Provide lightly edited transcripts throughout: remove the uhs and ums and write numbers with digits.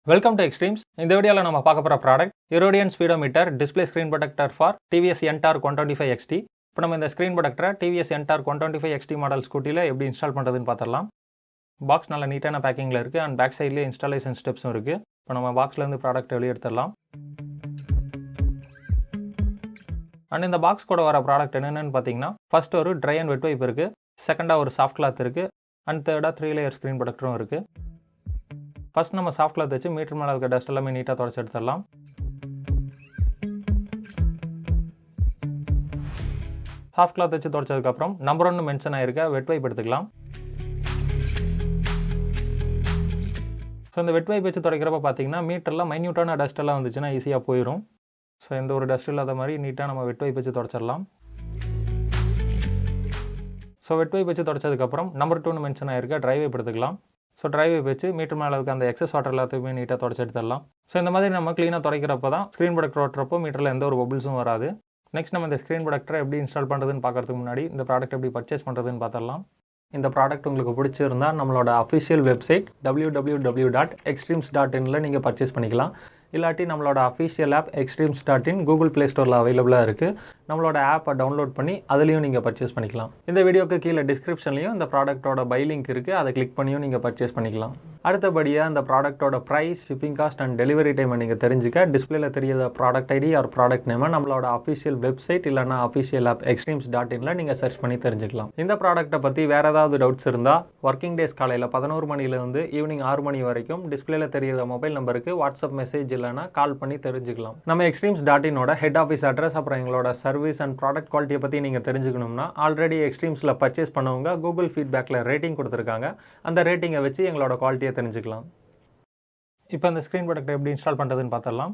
Welcome to XTREMZ. In this video, we will talk about product Erodian Meter display screen protector for TVS Ntorq 125 XT. Now, we will screen protector TVS Ntorq 125 XT model scooty la eppadi install பண்றதுன்னு பார்த்தறலாம். Box நல்ல நீட்டான பேக்கிங்ல இருக்கு and back side ல installation steps இருக்கு. இப்போ நம்ம பாக்ஸ்ல இருந்து ப்ராடக்ட் வெளிய எடுத்துறலாம். and இந்த பாக்ஸ் கூட வர ப்ராடக்ட் என்னன்னு பாத்தீங்கன்னா first ஒரு dry and wet wipe இருக்கு. second ஒரு soft cloth இருக்கு and third 3 layer screen protector இருக்கு. ஃபர்ஸ்ட் நம்ம சாஃப்ட் கிளாத் வச்சு மீட்டர் மேலே இருக்க டஸ்ட் எல்லாமே நீட்டாக தொடச்சி எடுத்துடலாம். சாஃப்ட் கிளாத் வச்சு தொடச்சதுக்கப்புறம் நம்பர் 1 மென்ஷன் ஆகிருக்க வெட் வைப் எடுத்துக்கலாம். ஸோ இந்த வெட் வைப் வச்சு துடைக்கிறப்ப பார்த்தீங்கன்னா மீட்டரில் மைன்யூட்டான டஸ்ட் எல்லாம் வந்துச்சுன்னா ஈஸியாக போயிடும். ஸோ எந்த ஒரு டஸ்ட் இல்லாத மாதிரி நீட்டாக நம்ம வெட் வைப் வச்சு தொடச்சிடலாம். ஸோ வெட் வைப் வச்சு தொடச்சதுக்கப்புறம் நம்பர் 2 மென்ஷன் ஆகிருக்க ட்ரை வைப் எடுத்துக்கலாம். ஸோ ட்ரை வைப் வச்சு மீட்டர் மேலே இருக்க அந்த எக்ஸஸ் வாட்டர் எல்லாத்தையுமே நீட்டாக தொடச்சி எடுத்துடலாம். ஸோ இந்த மாதிரி நம்ம க்ளீனாக துடைக்கிறப்ப தான் ஸ்க்ரீன் ப்ரொடக்டர் ஓட்டுறப்போ மீட்டரில் எந்த ஒரு பபிள்ஸும் வராது. நெக்ஸ்ட் நம்ம இந்த ஸ்க்ரீன் ப்ரொடக்டரை எப்படி இன்ஸ்டால் பண்ணுறதுன்னு பார்க்கறதுக்கு முன்னாடி இந்த ப்ராடக்ட் எப்படி பர்ச்சேஸ் பண்ணுறதுன்னு பார்த்துடலாம். இந்த ப்ராடக்ட் உங்களுக்கு பிடிச்சிருந்தா நம்மளோட அஃபிஷியல் வெப்சைட் www.xtremz.in நீங்கள் பர்ச்சேஸ் பண்ணிக்கலாம். இல்லாட்டி நம்மளோட official app XTREMZ.in Google play ஸ்டோரில் அவைலபிளாக இருக்குது. நம்மளோட ஆப்பை டவுன்லோட் பண்ணி அதுலேயும் நீங்கள் பர்ச்சேஸ் பண்ணிக்கலாம். இந்த வீடியோக்கு கீழே டிஸ்கிரிப்ஷன்லையும் இந்த ப்ராடக்ட்டோட பை லிங்க் இருக்குது, அதை கிளிக் பண்ணியும் நீங்கள் பர்ச்சேஸ் பண்ணிக்கலாம். அடுத்தபடியாக இந்த ப்ராடக்ட்டோட price, shipping cost and delivery டைமை நீங்கள் தெரிஞ்சுக்க டிஸ்பிளேல தெரியாத ப்ராடக்ட் ஐடி ஆர் ப்ராடக்ட் நேமை நம்மளோட அஃபிஷியல் வெப்சைட் இல்லைனா அஃபிஷியல் ஆப் XTREMZ.inல நீங்கள் சர்ச் பண்ணி தெரிஞ்சுக்கலாம். இந்த ப்ராடக்ட்டை பற்றி வேறு ஏதாவது டவுட்ஸ் இருந்தால் ஒர்க்கிங் டேஸ் காலையில் 11 மணிலேருந்து ஈவினிங் 6 மணி வரைக்கும் டிஸ்பிளேல தெரியாத மொபைல் நம்பருக்கு வாட்ஸ்அப் மெசேஜ் இல்லைனா கால் பண்ணி தெரிஞ்சுக்கலாம். நம்ம XTREMZ.inோட ஹெட் ஆஃபீஸ் அட்ரஸ் அப்புறம் எங்களோட சர்வீஸ் அண்ட் ப்ராடக்ட் குவாலிட்டியை பற்றி நீங்கள் தெரிஞ்சுக்கணும்னா ஆல்ரெடி XTREMZல பர்ச்சேஸ் பண்ணவங்க கூகுள் ஃபீட்பேக்கில் ரேட்டிங் கொடுத்துருக்காங்க. அந்த ரேட்டிங்கை வச்சு எங்களோட குவாலிட்டியை தெரிஞ்சுக்கலாம். இப்போ இந்த ஸ்க்ரீன் ப்ரொடக்டர் எப்படி இன்ஸ்டால் பண்ணுறதுன்னு பார்த்துடலாம்.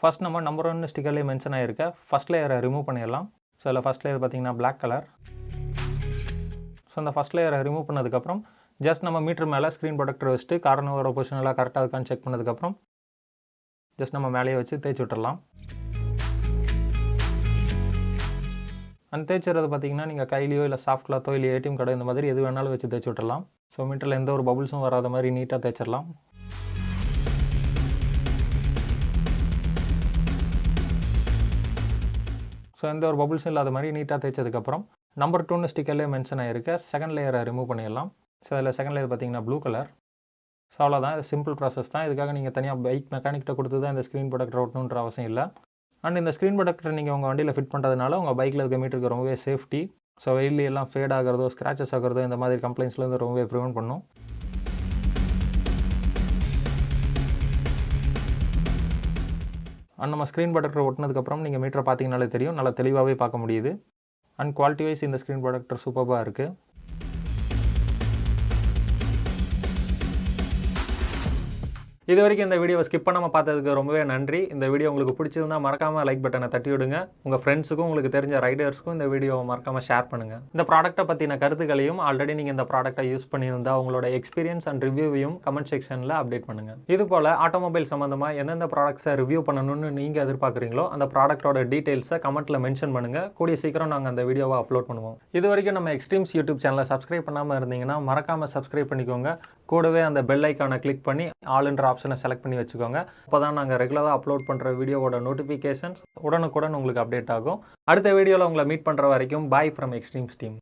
ஃபர்ஸ்ட் நம்ம நம்பர் 1 ஸ்டிக்கர்லேயே மென்ஷன் ஆகிருக்க ஃபர்ஸ்ட் லேயரை ரிமூவ் பண்ணிடலாம். ஸோ அதில் ஃபர்ஸ்ட் லேயர் பார்த்தீங்கன்னா பிளாக் கலர். ஸோ அந்த ஃபர்ஸ்ட் லேயரை ரிமூவ் பண்ணதுக்கப்புறம் ஜஸ்ட் நம்ம மீட்டர் மேலே ஸ்க்ரீன் ப்ரொடக்டர் வச்சுட்டு கார்னரோட பொசிஷன் எல்லாம் கரெக்டாக இருக்கான்னு செக் பண்ணதுக்கப்புறம் ஜஸ்ட் நம்ம மேலேயே வச்சு தேய்ச்சி விட்டுடலாம். அந்த தேய்ச்சிறது பார்த்தீங்கன்னா நீங்கள் கையிலையோ இல்லை சாஃப்ட் கிளாத்தோ இல்லை ஏடிஎம் கார்டோ இந்த மாதிரி எது வேணாலும் வச்சு தேய்ச்சி விட்டுடலாம். ஸோ மீட்டரில் எந்த ஒரு பபுள்ஸும் வராத மாதிரி நீட்டாக தேய்ச்சிடலாம். ஸோ எந்த ஒரு பபுள்ஸும் இல்லாத மாதிரி நீட்டாக தேய்ச்சதுக்கப்புறம் நம்பர் 2 ஸ்டிக்கர்லேயே மென்ஷன் ஆகிருக்க செகண்ட் லேயரை ரிமூவ் பண்ணிடலாம். ஸோ அதில் செகண்ட் லேயர் பார்த்தீங்கன்னா ப்ளூ கலர். ஸோ அவ்வளோதான், இது சிம்பிள் ப்ராசஸ் தான். இதுக்காக நீங்கள் தனியாக பைக் மெக்கானிக்கிட்ட கொடுத்து தான் இந்த ஸ்க்ரீன் ப்ரொடக்டர் ஓட்டணுன்ற அவசியம் இல்லை. அண்ட் இந்த ஸ்க்ரீன் ப்ரொடக்டர் நீங்கள் உங்கள் வண்டியில் ஃபிட் பண்ணுறதுனால உங்கள் பைக்கில் இருக்க மீட்டருக்கு ரொம்பவே சேஃப்டி. ஸோ வெயில் எல்லாம் ஃபேட் ஆகிறதோ ஸ்க்ராச்சஸ் ஆகிறதோ இந்த மாதிரி கம்ப்ளைண்ட்ஸ்லேருந்து ரொம்பவே ப்ரிவென்ட் பண்ணும். அண்ட் நம்ம ஸ்க்ரீன் ப்ரொடக்டர் ஒட்டினதுக்கப்புறம் நீங்கள் மீட்டரை பார்த்தீங்கனாலே தெரியும், நல்லா தெளிவாகவே பார்க்க முடியுது. அண்ட் குவாலிட்டி வைஸ் இந்த ஸ்க்ரீன் ப்ரொடக்டர் சூப்பராக இருக்குது. இது வரைக்கும் இந்த வீடியோவை ஸ்கிப் பண்ணாமல் பார்த்ததுக்கு ரொம்பவே நன்றி. இந்த வீடியோ உங்களுக்கு பிடிச்சிருந்தா மறக்காமல் லைக் பட்டனை தட்டி விடுங்க. உங்கள் ஃப்ரெண்ட்ஸுக்கும் உங்களுக்கு தெரிஞ்ச ரைடர்ஸ்க்கும் இந்த வீடியோவை மறக்காமல் ஷேர் பண்ணுங்கள். இந்த ப்ராடக்ட்டை பற்றின கருத்துக்களையும் ஆல்ரெடி நீங்கள் இந்த ப்ராடக்ட்டை யூஸ் பண்ணியிருந்தா உங்களோட எக்ஸ்பீரியன்ஸ் அண்ட் ரிவ்யூவையும் கமெண்ட் செக்ஷனில் அப்டேட் பண்ணுங்கள். இது போல் ஆட்டோமொபைல் சம்மந்தமாக எந்தெந்த ப்ராடக்ட்ஸை ரிவ்யூ பண்ணணும்னு நீங்கள் எதிர்பார்க்குறீங்களோ அந்த ப்ராடக்ட்டோட டீட்டெயில்ஸை கமெண்ட்டில் மென்ஷன் பண்ணுங்கள். கூடிய சீக்கிரம் நாங்கள் அந்த வீடியோவை அப்லோட் பண்ணுவோம். இது வரைக்கும் நம்ம XTREMZ யூடியூப் சேனலை சப்ஸ்கிரைப் பண்ணாமல் இருந்தீங்கன்னா மறக்காமல் சப்ஸ்கிரைப் பண்ணிக்கோங்க. கூடவே அந்த பெல் ஐக்கானை கிளிக் பண்ணி ஆல்ன்ற ஆப்ஷனை செலக்ட் பண்ணி வச்சுக்கோங்க. அப்போ தான் நாங்கள் ரெகுலராக அப்லோட் பண்ணுற வீடியோவோட நோட்டிஃபிகேஷன்ஸ் உடனுக்குடன் உங்களுக்கு அப்டேட் ஆகும். அடுத்த வீடியோவில் உங்களை மீட் பண்ணுற வரைக்கும் பாய் ஃப்ரம் XTREMZ டீம்.